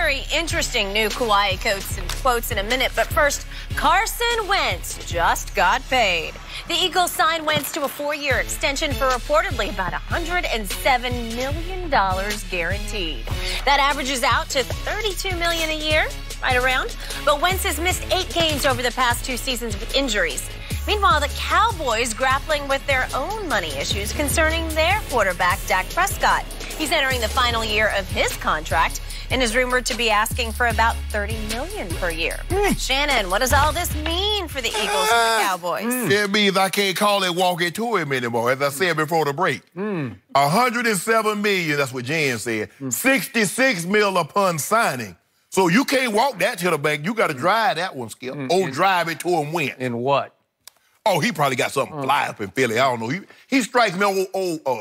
very interesting new Kawhi quotes in a minute, but first, Carson Wentz just got paid. The Eagles signed Wentz to a 4-year extension for reportedly about $107 million guaranteed. That averages out to $32 million a year, right around. But Wentz has missed 8 games over the past 2 seasons with injuries. Meanwhile, the Cowboys grappling with their own money issues concerning their quarterback, Dak Prescott. He's entering the final year of his contract and is rumored to be asking for about $30 million per year. Shannon, what does all this mean for the Eagles and the Cowboys? It means I can't call it walking to him anymore, as I said before the break. $107 million, that's what Jan said. $66 million upon signing. So you can't walk that to the bank. You got to drive that one, Skip. Or drive it to him when? In what? Oh, he probably got something fly up in Philly. I don't know. He strikes me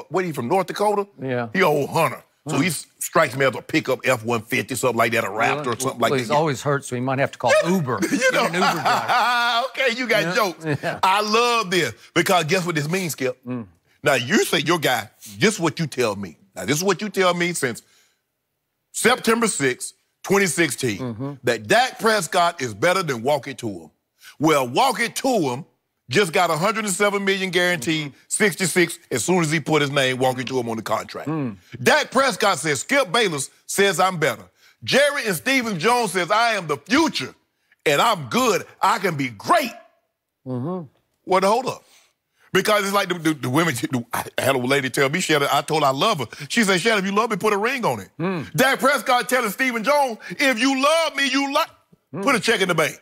what, he from North Dakota? Yeah. He old hunter. So he strikes me as a pickup F-150, something like that, a Raptor or something like that. He's always hurt, so he might have to call Uber. You know, an Uber driver. Okay, you got jokes. Yeah. I love this because guess what this means, Skip? Now, you say your guy, this is what you tell me. Now, this is what you tell me since September 6, 2016, that Dak Prescott is better than walk it to him. Well, walk it to him just got $107 million guaranteed, 66 as soon as he put his name, walking to him on the contract. Dak Prescott says, Skip Bayless says I'm better. Jerry and Stephen Jones says I am the future, and I'm good. I can be great. Well, hold up. Because it's like the women, I had a lady tell me, Shannon, I told her I love her. She said, Shannon, if you love me, put a ring on it. Dak Prescott telling Stephen Jones, if you love me, put a check in the bank.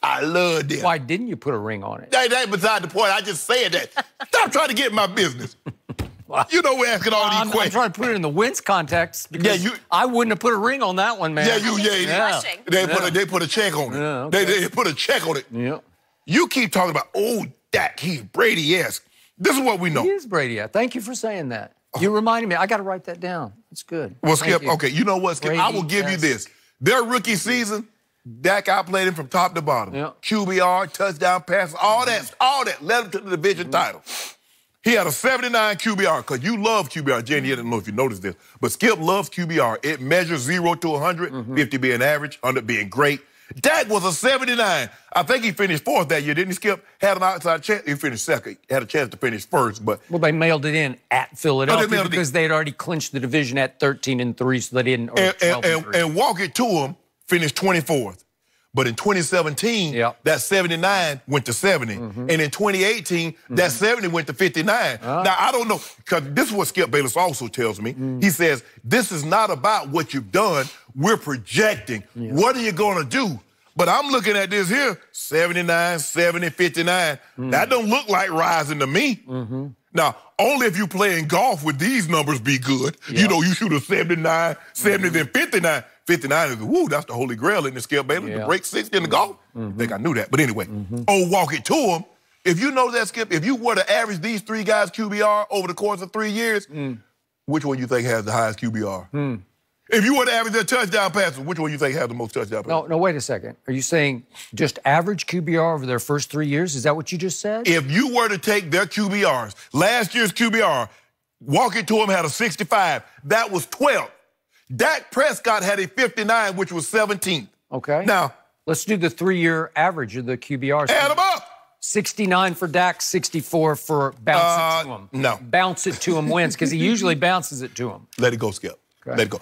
I love this. Why didn't you put a ring on it? That ain't beside the point. I just said that. Stop trying to get in my business. You know we're asking all these questions. I'm trying to put it in the Wentz context because I wouldn't have put a ring on that one, man. They put a check on it. Yeah, okay. They put a check on it. Yeah. You keep talking about, Dak, he's Brady-esque. This is what we know. He is Brady-esque. Thank you for saying that. You reminded me. I got to write that down. It's good. Well, Skip, okay, you know what, Skip? I will give you this. Their rookie season, Dak outplayed him from top to bottom. QBR, touchdown passes, all that led him to the division title. He had a 79 QBR, because you love QBR. Jenny, I don't know if you noticed this, but Skip loves QBR. It measures 0 to 100, 50 being average, 100 being great. Dak was a 79. I think he finished 4th that year, didn't he, Skip? Had an outside chance. He finished 2nd. Had a chance to finish 1st, but... Well, they mailed it in at Philadelphia because they had already clinched the division at 13-3, so they didn't... And walk it to him, finished 24th. But in 2017, that 79 went to 70. And in 2018, that 70 went to 59. Now, I don't know, because this is what Skip Bayless also tells me. He says, this is not about what you've done. We're projecting. What are you going to do? But I'm looking at this here, 79, 70, 59. That don't look like rising to me. Now, only if you playing golf would these numbers be good. You know, you shoot a 79, 70, then 59. 59 is, that's the holy grail in the Skip Bayless. To break 60 in the golf. I think I knew that. But anyway, walk it to him. If you know that, Skip, if you were to average these 3 guys' QBR over the course of 3 years, which one you think has the highest QBR? If you were to average their touchdown passes, which one you think has the most touchdown passes? No, wait a second. Are you saying just average QBR over their first 3 years? Is that what you just said? If you were to take their QBRs, last year's QBR, walk it to him had a 65. That was 12th. Dak Prescott had a 59, which was 17th. Okay. Now, let's do the 3-year average of the QBRs. Add them up. 69 for Dak, 64 for bounce it to him. No. Bounce it to him wins, because he usually bounces it to him. Let it go, Skip. Let it go.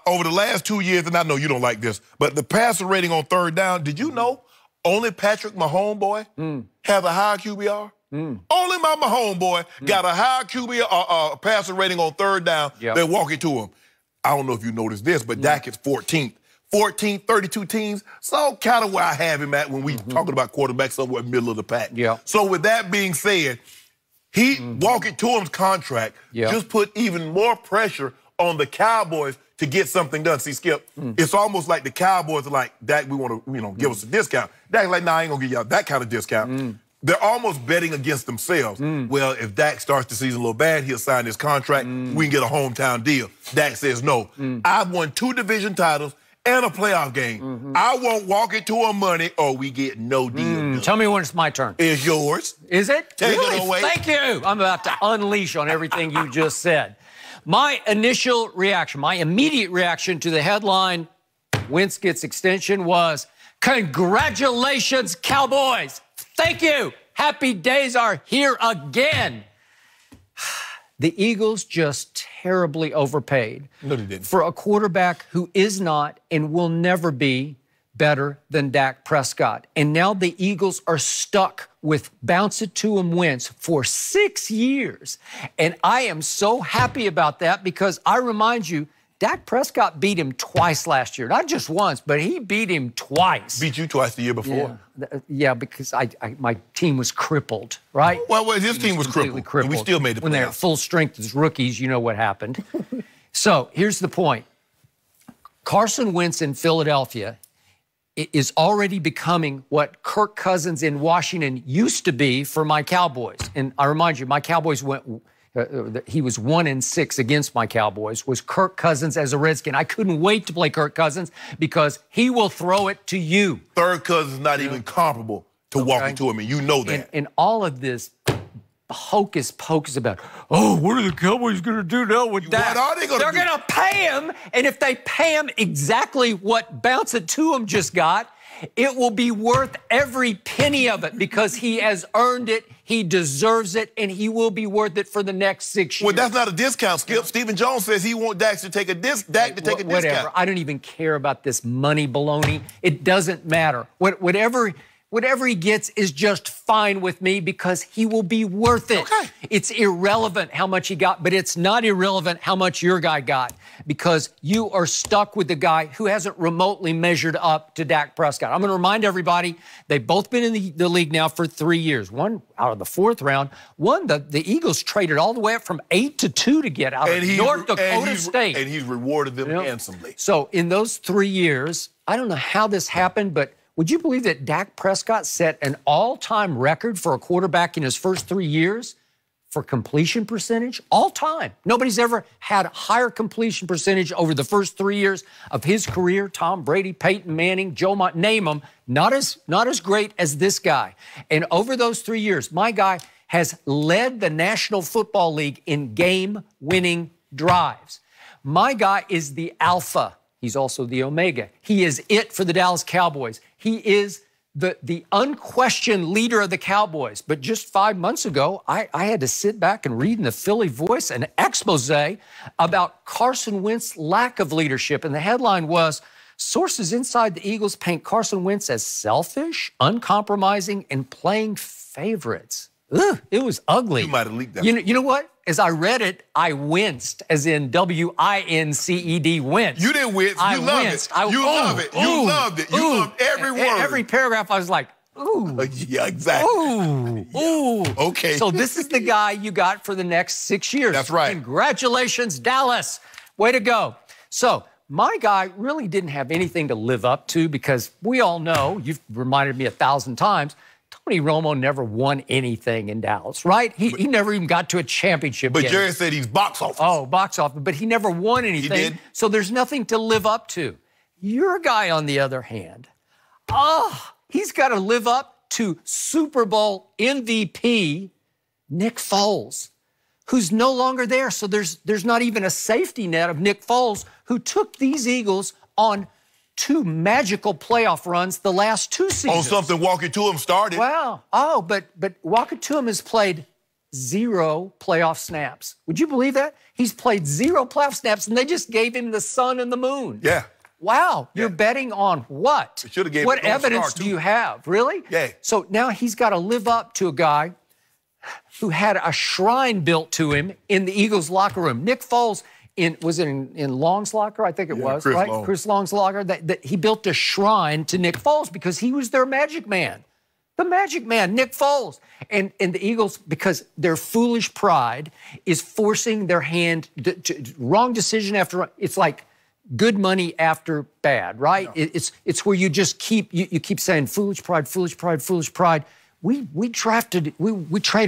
Over the last 2 years, and I know you don't like this, but the passer rating on 3rd down, did you know only Patrick Mahomes, boy, has a higher QBR? Only my Mahomes, boy, got a higher QBR passer rating on 3rd down than walk it to him. I don't know if you noticed this, but Dak is 14th. 14, 32 teams. So kind of where I have him at when we talking about quarterbacks somewhere middle of the pack. So with that being said, he walking to him's contract just put even more pressure on the Cowboys to get something done. See, Skip, it's almost like the Cowboys are like, Dak, we want to, give us a discount. Dak's like, nah, I ain't gonna give y'all that kind of discount. They're almost betting against themselves. Well, if Dak starts the season a little bad, he'll sign his contract. We can get a hometown deal. Dak says no. I've won 2 division titles and a playoff game. I won't walk it to him money or we get no deal. Tell me when it's my turn. It's yours. Is it? Take it away. Thank you. I'm about to unleash on everything you just said. my initial reaction, my immediate reaction to the headline, Wentz gets extension, was, congratulations, Cowboys. Thank you. Happy days are here again. The Eagles just terribly overpaid for a quarterback who is not and will never be better than Dak Prescott. And now the Eagles are stuck with bounce it to him Wentz for 6 years. And I am so happy about that because I remind you, Dak Prescott beat him twice last year. Not just once, but he beat him twice. Beat you twice the year before. Yeah, because my team was crippled, right? Well, his team was crippled. And we still made the playoffs. When they're at full strength as rookies, you know what happened. So here's the point. Carson Wentz in Philadelphia is already becoming what Kirk Cousins in Washington used to be for my Cowboys. And I remind you, my Cowboys he was 1-6 against my Cowboys, was Kirk Cousins as a Redskin. I couldn't wait to play Kirk Cousins because he will throw it to you. Third cousin's not even comparable to walking to him, and you know that. And all of this hocus pocus about, what are the Cowboys going to do now with that? What are they going to do? They're going to pay him, and if they pay him exactly what Bounce It To Him just got, it will be worth every penny of it because he has earned it, he deserves it, and he will be worth it for the next 6 years. Well, that's not a discount, Skip. Stephen Jones says he wants Dak to take a discount. Whatever. I don't even care about this money baloney. It doesn't matter. Whatever he gets is just fine with me because he will be worth it. Okay. It's irrelevant how much he got, but it's not irrelevant how much your guy got because you are stuck with the guy who hasn't remotely measured up to Dak Prescott. I'm going to remind everybody, they've both been in the league now for 3 years. One out of the 4th round. One, the Eagles traded all the way up from 8-2 to get out of North Dakota State. And he's rewarded them handsomely. So in those 3 years, I don't know how this happened, but would you believe that Dak Prescott set an all-time record for a quarterback in his first 3 years for completion percentage? All time. Nobody's ever had a higher completion percentage over the first 3 years of his career. Tom Brady, Peyton Manning, Joe Montana, name them. Not as great as this guy. And over those 3 years, my guy has led the National Football League in game-winning drives. My guy is the alpha. He's also the omega. He is it for the Dallas Cowboys. He is the unquestioned leader of the Cowboys. But just 5 months ago, I had to sit back and read in the Philly Voice an expose about Carson Wentz's lack of leadership. And the headline was, sources inside the Eagles paint Carson Wentz as selfish, uncompromising, and playing favorites. Ugh, it was ugly. You might have leaked that. You know what? As I read it, I winced, as in W-I-N-C-E-D, wince. You didn't wince. You loved it. You loved it. You loved it. You loved every word. Every paragraph, I was like, ooh. Yeah, exactly. Ooh. Ooh. Okay. So this is the guy you got for the next 6 years. That's right. Congratulations, Dallas. Way to go. So my guy really didn't have anything to live up to because we all know, you've reminded me 1,000 times, Tony Romo never won anything in Dallas, right? He never even got to a championship game. But Jerry said he's box office. Oh, box office. But he never won anything. He did. So there's nothing to live up to. Your guy, on the other hand, he's got to live up to Super Bowl MVP Nick Foles, who's no longer there. So there's not even a safety net of Nick Foles, who took these Eagles on 2 magical playoff runs the last 2 seasons. On something Walker to him started. Wow. Oh, but Walker to him has played 0 playoff snaps. Would you believe that? He's played 0 playoff snaps, and they just gave him the sun and the moon. Yeah. Wow. You're betting on what? They should have gave what him a evidence do you have? Really? Yeah. So now he's got to live up to a guy who had a shrine built to him in the Eagles locker room. Nick Foles, was it in Long's locker? I think it was, Chris right? Long. Chris Long's locker. That he built a shrine to Nick Foles because he was their magic man. The magic man, Nick Foles. And the Eagles, because their foolish pride is forcing their hand to wrong decision after. It's like good money after bad, right? No. It's where you just keep saying foolish pride, foolish pride, foolish pride. We traded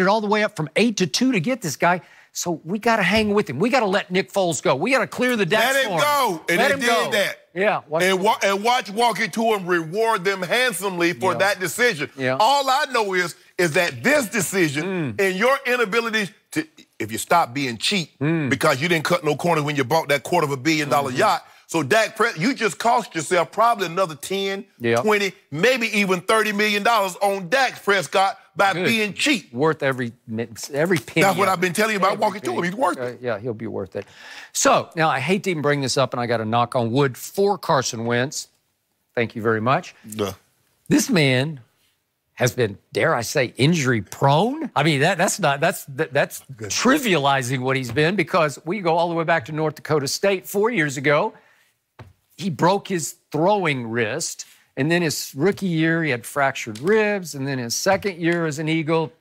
all the way up from 8-2 to get this guy. So we got to hang with him. We got to let Nick Foles go. We got to clear the decks for him. Let him go. And let they him did go. that. Yeah. And watch Walker to him reward them handsomely for that decision. Yeah. All I know is that this decision and your inability to if you stop being cheap because you didn't cut no corners when you bought that $250 million yacht. So Dak Prescott, you just cost yourself probably another 10, 20, maybe even $30 million on Dak Prescott by being cheap. Worth every penny. That's what I've been telling you about walking to him. He's worth it. Yeah, he'll be worth it. So, now I hate to even bring this up, and I got to knock on wood for Carson Wentz. Thank you very much. This man has been, dare I say, injury prone. I mean, that's trivializing what he's been, because we go all the way back to North Dakota State 4 years ago. He broke his throwing wrist, and then his rookie year, he had fractured ribs, and then his second year as an Eagle,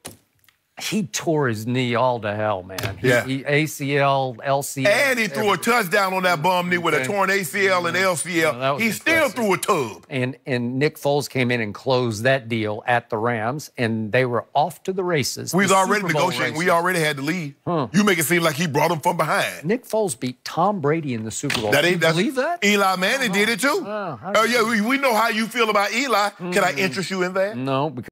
he tore his knee all to hell, man. He ACL, LCL. And he threw a touchdown on that bum knee with a torn ACL and LCL. He still threw a tub. And Nick Foles came in and closed that deal at the Rams, and they were off to the races. We was already negotiating. We already had to leave. You make it seem like he brought him from behind. Nick Foles beat Tom Brady in the Super Bowl. Can you believe that? Eli Manning did it too. Yeah, we know how you feel about Eli. Can I interest you in that? No, because